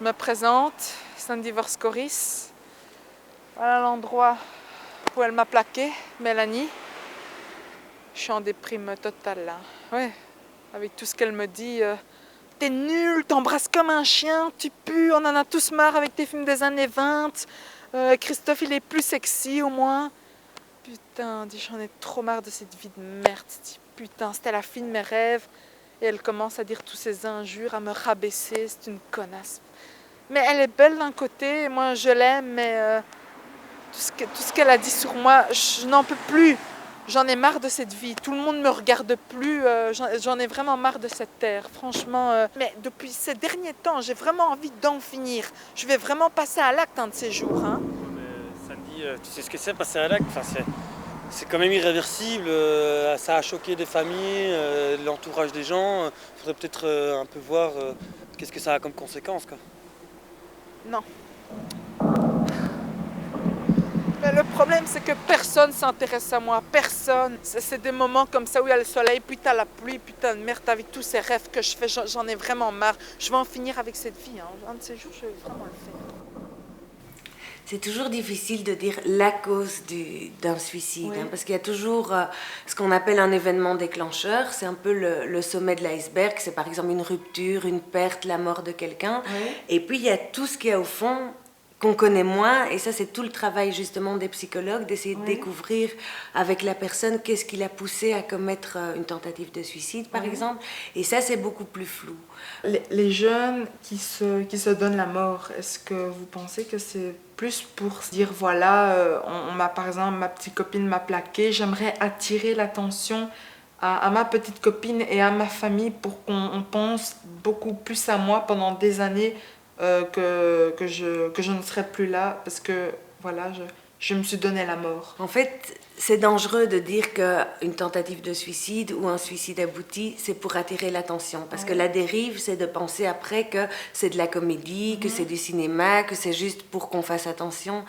me présente, Sandy Vorscoris. Voilà l'endroit où elle m'a plaqué, Mélanie. Je suis en déprime totale là. Ouais, avec tout ce qu'elle me dit. T'es nul, t'embrasses comme un chien, tu pues, on en a tous marre avec tes films des années 20. Christophe, il est plus sexy au moins. Putain, dis, j'en ai trop marre de cette vie de merde. Dis, putain, c'était la fille de mes rêves. Et elle commence à dire tous ces injures, à me rabaisser, c'est une connasse. Mais elle est belle d'un côté, moi je l'aime, mais tout ce qu'elle a dit sur moi, je n'en peux plus. J'en ai marre de cette vie, tout le monde ne me regarde plus, j'en ai vraiment marre de cette terre, franchement. Mais depuis ces derniers temps, j'ai vraiment envie d'en finir. Je vais vraiment passer à l'acte un de ces jours. Hein. Mais Sandy, tu sais ce que c'est passer à l'acte, c'est quand même irréversible, ça a choqué des familles, l'entourage des gens. Il faudrait peut-être un peu voir qu'est-ce que ça a comme conséquence, quoi. Non. Mais le problème, c'est que personne ne s'intéresse à moi, personne. C'est des moments comme ça où il y a le soleil, puis t'as la pluie, putain de merde, avec tous ces rêves que je fais, j'en ai vraiment marre. Je vais en finir avec cette vie, hein. Un de ces jours, je vais vraiment le faire. C'est toujours difficile de dire la cause d'un suicide, Oui. hein, parce qu'il y a toujours ce qu'on appelle un événement déclencheur. C'est un peu le sommet de l'iceberg. C'est par exemple une rupture, une perte, la mort de quelqu'un. Oui. Et puis il y a tout ce qu'il y a au fond qu'on connaît moins, et ça c'est tout le travail justement des psychologues, d'essayer de découvrir avec la personne qu'est-ce qui l'a poussé à commettre une tentative de suicide par exemple, et ça c'est beaucoup plus flou. Les jeunes qui se donnent la mort, est-ce que vous pensez que c'est plus pour se dire voilà, par exemple ma petite copine m'a plaqué, j'aimerais attirer l'attention à ma petite copine et à ma famille pour qu'on pense beaucoup plus à moi pendant des années, que je ne serai plus là parce que voilà, je me suis donné la mort. En fait, c'est dangereux de dire qu'une tentative de suicide ou un suicide abouti, c'est pour attirer l'attention. Parce que la dérive, c'est de penser après que c'est de la comédie, que c'est du cinéma, que c'est juste pour qu'on fasse attention.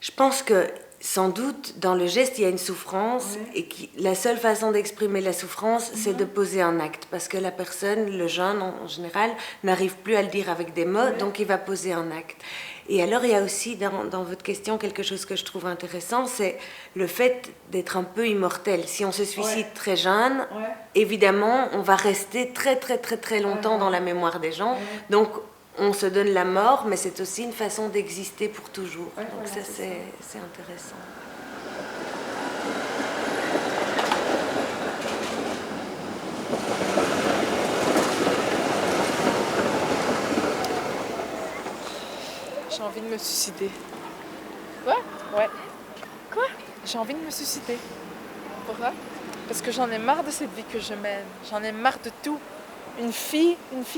Je pense que sans doute, dans le geste, il y a une souffrance, et la seule façon d'exprimer la souffrance, c'est de poser un acte. Parce que la personne, le jeune en général, n'arrive plus à le dire avec des mots, donc il va poser un acte. Et alors, il y a aussi dans votre question quelque chose que je trouve intéressant, c'est le fait d'être un peu immortel. Si on se suicide très jeune, évidemment, on va rester très très très très longtemps dans la mémoire des gens. Donc, on se donne la mort, mais c'est aussi une façon d'exister pour toujours. Donc ça, c'est intéressant. J'ai envie de me suicider. Quoi? Ouais. Quoi? J'ai envie de me suicider. Pourquoi? Parce que j'en ai marre de cette vie que je mène. J'en ai marre de tout. Une fille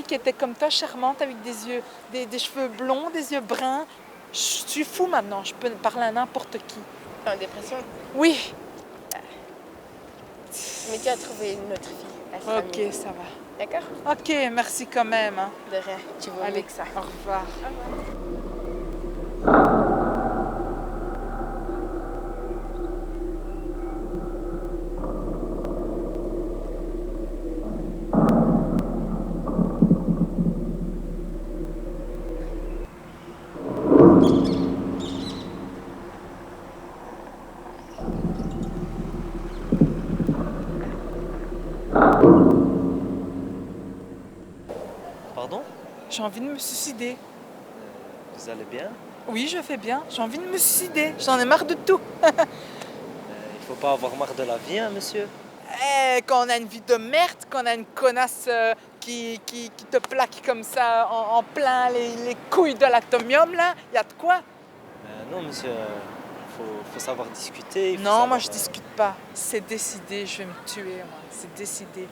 qui était comme toi, charmante, avec des yeux, des cheveux blonds, des yeux bruns. Je suis fou maintenant, je peux parler à n'importe qui. T'es en dépression? Oui. Mais tu as trouvé une autre fille. Ok, ça va. D'accord? Ok, merci quand même. Hein. De rien, tu vois Allez, avec ça. au revoir. Au revoir. Pardon? J'ai envie de me suicider. Vous allez bien? Oui, je fais bien. J'ai envie de me suicider. J'en ai marre de tout. Il faut pas avoir marre de la vie, hein, monsieur? Quand on a une vie de merde, quand on a une connasse qui te plaque comme ça en plein les couilles de l'atomium, là, il y a de quoi? Non, monsieur, faut savoir discuter. Non, moi je discute pas. C'est décidé, je vais me tuer, moi. C'est décidé.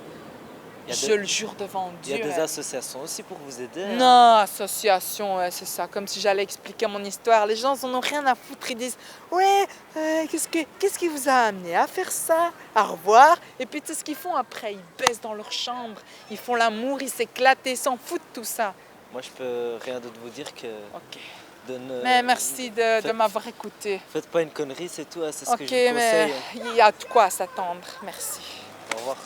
Je le jure devant Dieu. Il y a des associations aussi pour vous aider. Hein. Non, association, ouais, c'est ça. Comme si j'allais expliquer mon histoire. Les gens en ont rien à foutre. Ils disent ouais, qu'est-ce qui vous a amené à faire ça? Au revoir. Et puis tu sais ce qu'ils font après? Ils baissent dans leur chambre. Ils font l'amour, ils s'éclatent et ils s'en foutent de tout ça. Moi, je peux rien d'autre vous dire que. Ok. Mais merci de m'avoir écouté. Faites pas une connerie, c'est tout. Hein, c'est ce que Ok, je vous conseille. mais il y a de quoi s'attendre. Merci. Au revoir.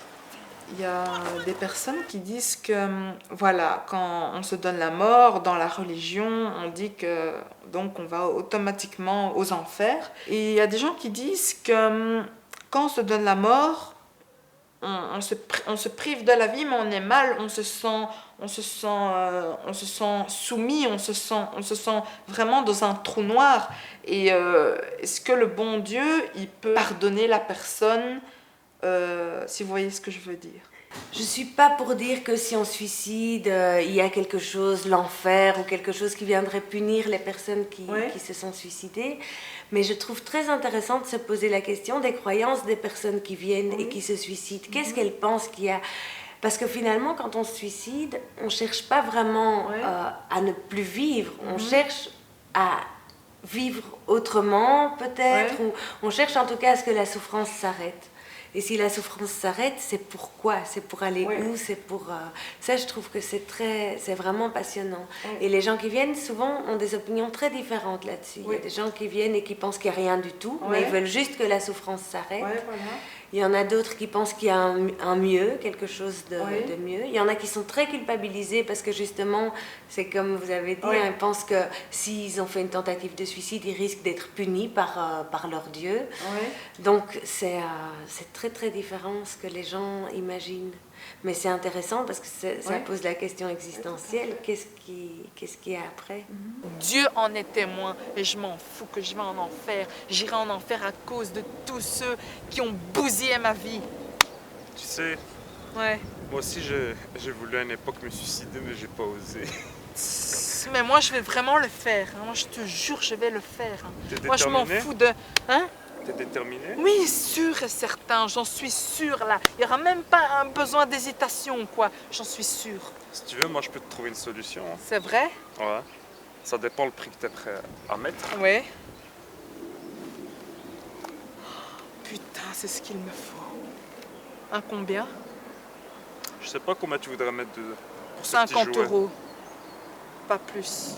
il y a des personnes qui disent que, voilà, quand on se donne la mort, dans la religion, on dit que donc on va automatiquement aux enfers. Et il y a des gens qui disent que quand on se donne la mort, on se prive de la vie, mais on est mal, on se sent soumis, on se sent vraiment dans un trou noir. Et est-ce que le bon Dieu, il peut pardonner la personne, si vous voyez ce que je veux dire? Je suis pas pour dire que si on se suicide, il y a quelque chose, l'enfer ou quelque chose qui viendrait punir les personnes qui se sont suicidées. Mais je trouve très intéressant de se poser la question des croyances des personnes qui viennent et qui se suicident. Qu'est-ce qu'elles pensent qu'il y a? Parce que finalement, quand on se suicide, on ne cherche pas vraiment à ne plus vivre. On cherche à vivre autrement, peut-être. Ou on cherche en tout cas à ce que la souffrance s'arrête. Et si la souffrance s'arrête, c'est pourquoi? C'est pour aller où? C'est pour... Ça, je trouve que c'est vraiment passionnant. Et les gens qui viennent, souvent, ont des opinions très différentes là-dessus. Il y a des gens qui viennent et qui pensent qu'il n'y a rien du tout, mais ils veulent juste que la souffrance s'arrête. Il y en a d'autres qui pensent qu'il y a un mieux, quelque chose de mieux. Il y en a qui sont très culpabilisés parce que justement, c'est comme vous avez dit, ils pensent que s'ils ont fait une tentative de suicide, ils risquent d'être punis par leur Dieu. Donc c'est très très différent ce que les gens imaginent. Mais c'est intéressant parce que ça pose la question existentielle. Qu'est-ce qu'il y a après? Dieu en est témoin et je m'en fous que je vais en enfer. J'irai en enfer à cause de tous ceux qui ont bousillé ma vie. Tu sais, moi aussi j'ai voulu à une époque me suicider, mais j'ai pas osé. Mais moi je vais vraiment le faire. Moi je te jure, je vais le faire. T'es moi je m'en fous de... T'es déterminé? Oui, sûr et certain, j'en suis sûre là. Il n'y aura même pas un besoin d'hésitation, quoi. J'en suis sûre. Si tu veux, moi je peux te trouver une solution. Hein. C'est vrai? Ouais. Ça dépend le prix que t'es prêt à mettre. Oui. Putain, c'est ce qu'il me faut. Un combien? Je sais pas combien tu voudrais mettre pour ce 50 petit jouet. €. Pas plus.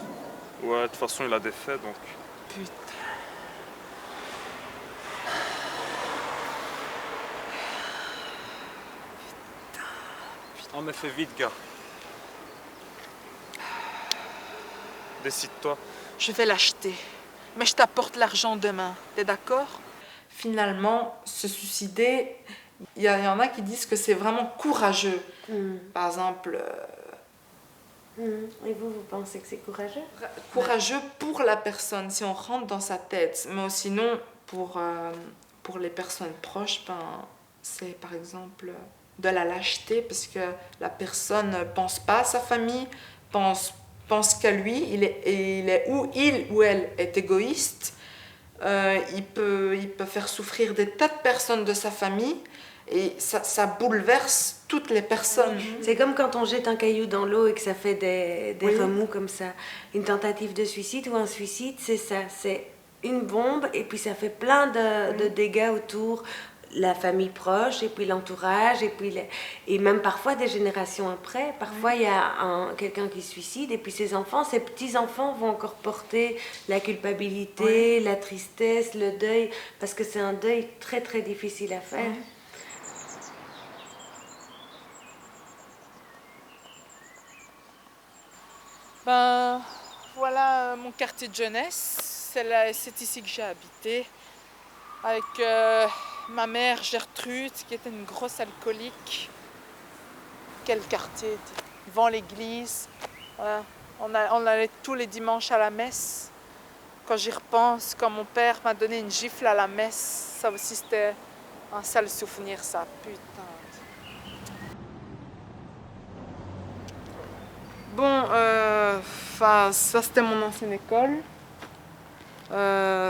Ouais, de toute façon il a des faits donc. Putain. Oh mais fais vite gars. Décide-toi. Je vais l'acheter. Mais je t'apporte l'argent demain. T'es d'accord? Finalement, se suicider, il y en a qui disent que c'est vraiment courageux. Par exemple... Et vous pensez que c'est courageux? Courageux pour la personne, si on rentre dans sa tête. Mais sinon, pour les personnes proches, c'est par exemple de la lâcheté, parce que la personne ne pense pas à sa famille, pense qu'à lui, il ou elle est égoïste. Il peut faire souffrir des tas de personnes de sa famille, et ça bouleverse toutes les personnes. C'est comme quand on jette un caillou dans l'eau et que ça fait des remous comme ça. Une tentative de suicide ou un suicide, c'est ça. C'est une bombe et puis ça fait plein de dégâts autour. La famille proche et puis l'entourage et même parfois des générations après. Parfois il y a quelqu'un qui se suicide et puis ses petits-enfants vont encore porter la culpabilité, la tristesse, le deuil, parce que c'est un deuil très très difficile à faire. Ben, voilà mon quartier de jeunesse. C'est ici que j'ai habité. Avec ma mère Gertrude, qui était une grosse alcoolique. Quel quartier? Devant l'église. Voilà. On allait tous les dimanches à la messe. Quand j'y repense, quand mon père m'a donné une gifle à la messe, ça aussi c'était un sale souvenir, ça. Putain. Bon, ça c'était mon ancienne école.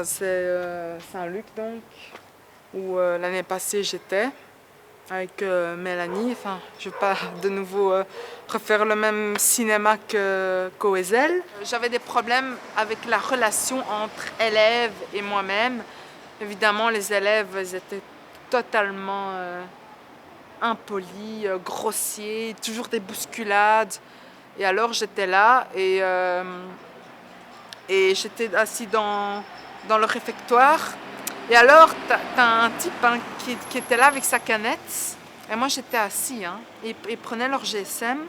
C'est Saint-Luc donc, où l'année passée j'étais avec Mélanie. Enfin, je ne vais pas de nouveau refaire le même cinéma qu'au Ezel. J'avais des problèmes avec la relation entre élèves et moi-même. Évidemment, les élèves ils étaient totalement impolis, grossiers, toujours des bousculades. Et alors j'étais là et j'étais assis dans le réfectoire. Et alors, t'as un type qui était là avec sa canette. Et moi, j'étais assis, hein. Ils prenaient leur GSM.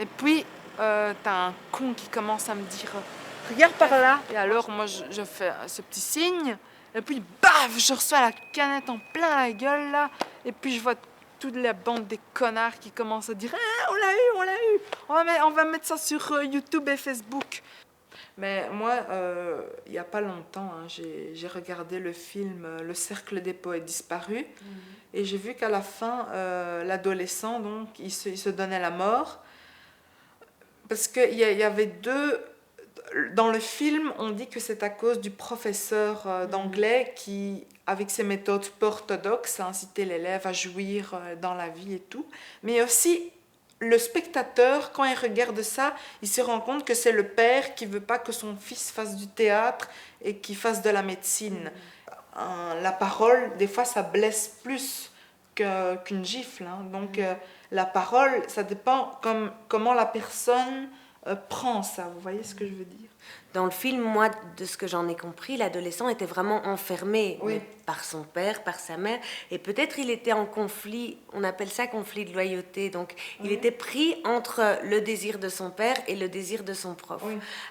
Et puis, t'as un con qui commence à me dire « Regarde par là !» Et alors, moi, je fais ce petit signe. Et puis, baf, je reçois la canette en plein la gueule, là. Et puis, je vois toute la bande des connards qui commencent à dire on l'a eu, on l'a eu. On va mettre ça sur YouTube et Facebook. » Mais moi, il n'y a pas longtemps, hein, j'ai regardé le film Le Cercle des Poètes Disparus. Et j'ai vu qu'à la fin, l'adolescent, donc, il se donnait la mort. Parce qu'il y avait deux... Dans le film, on dit que c'est à cause du professeur d'anglais qui, avec ses méthodes peu orthodoxes, a incité l'élève à jouir dans la vie et tout. Mais aussi, le spectateur, quand il regarde ça, il se rend compte que c'est le père qui ne veut pas que son fils fasse du théâtre et qu'il fasse de la médecine. La parole, des fois, ça blesse plus qu'une gifle. Hein. Donc, la parole, ça dépend comment la personne prend ça. Vous voyez ce que je veux dire? Dans le film, moi, de ce que j'en ai compris, l'adolescent était vraiment enfermé par son père, par sa mère, et peut-être il était en conflit, on appelle ça conflit de loyauté, donc il était pris entre le désir de son père et le désir de son prof.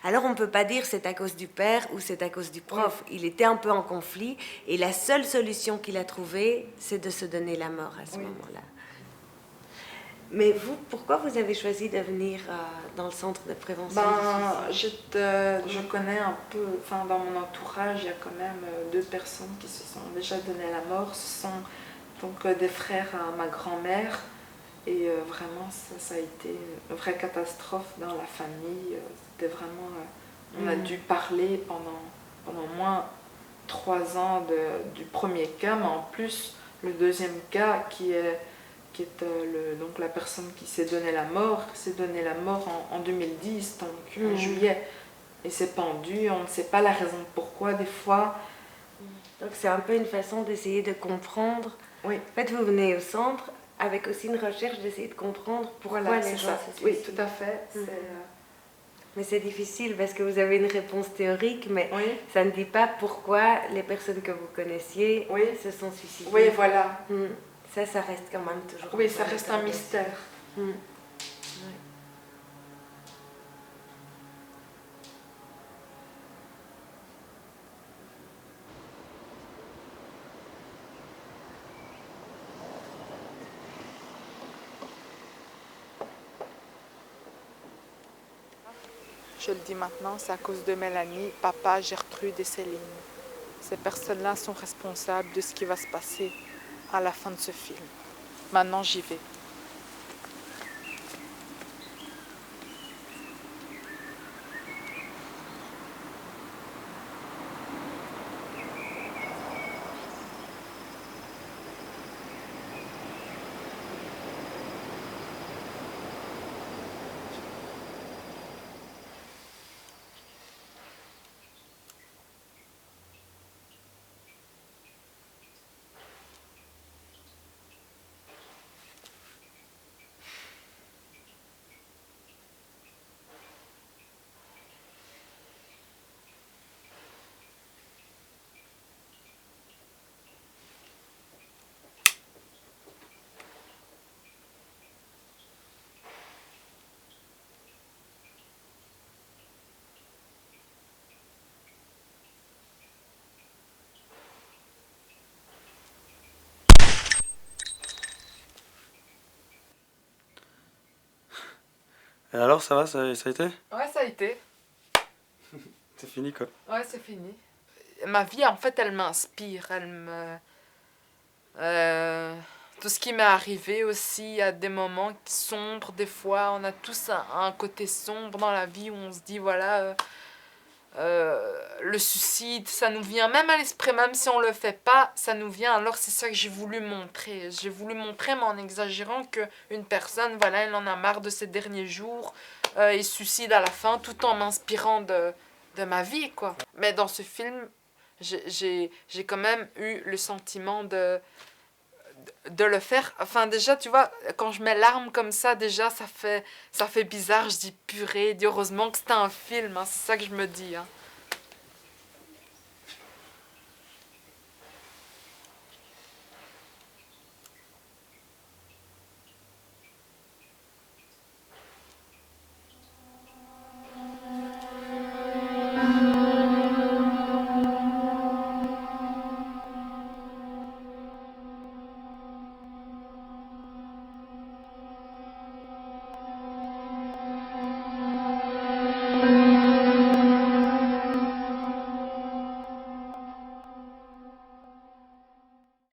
Alors on ne peut pas dire c'est à cause du père ou c'est à cause du prof, il était un peu en conflit, et la seule solution qu'il a trouvée, c'est de se donner la mort à ce moment-là. Mais vous, pourquoi vous avez choisi de venir dans le centre de prévention du suicide? Je connais un peu, enfin dans mon entourage, il y a quand même 2 personnes qui se sont déjà donné la mort. Ce sont donc des frères à ma grand-mère. Et vraiment, ça a été une vraie catastrophe dans la famille. C'était vraiment... on a dû parler pendant au moins 3 ans du premier cas, mais en plus, le deuxième cas qui est donc la personne qui s'est donné la mort en 2010, donc en juillet, et s'est pendu, on ne sait pas la raison pourquoi des fois. Donc c'est un peu une façon d'essayer de comprendre. Oui. En fait, vous venez au centre avec aussi une recherche d'essayer de comprendre pourquoi les gens se suicident. Oui, tout à fait. Mais c'est difficile parce que vous avez une réponse théorique, mais ça ne dit pas pourquoi les personnes que vous connaissiez se sont suicidées. Oui, voilà. Ça reste quand même toujours... Oui, ça reste un mystère. Je le dis maintenant, c'est à cause de Mélanie, papa, Gertrude et Céline. Ces personnes-là sont responsables de ce qui va se passer à la fin de ce film. Maintenant, j'y vais. Et alors, ça va, ça a été? Ouais, ça a été. C'est fini, quoi. Ouais, c'est fini. Ma vie, en fait, elle m'inspire. Tout ce qui m'est arrivé aussi, il y a des moments sombres, des fois. On a tous un côté sombre dans la vie où on se dit, voilà, le suicide, ça nous vient même à l'esprit, même si on le fait pas, ça nous vient. Alors c'est ça que j'ai voulu montrer. J'ai voulu montrer, mais en exagérant, qu'une personne, voilà, elle en a marre de ses derniers jours, et suicide à la fin, tout en m'inspirant de ma vie, quoi. Mais dans ce film, j'ai quand même eu le sentiment de le faire. Enfin, déjà, tu vois, quand je mets l'arme comme ça, déjà, ça fait bizarre. Je dis purée, dis heureusement que c'était un film, hein, c'est ça que je me dis, hein.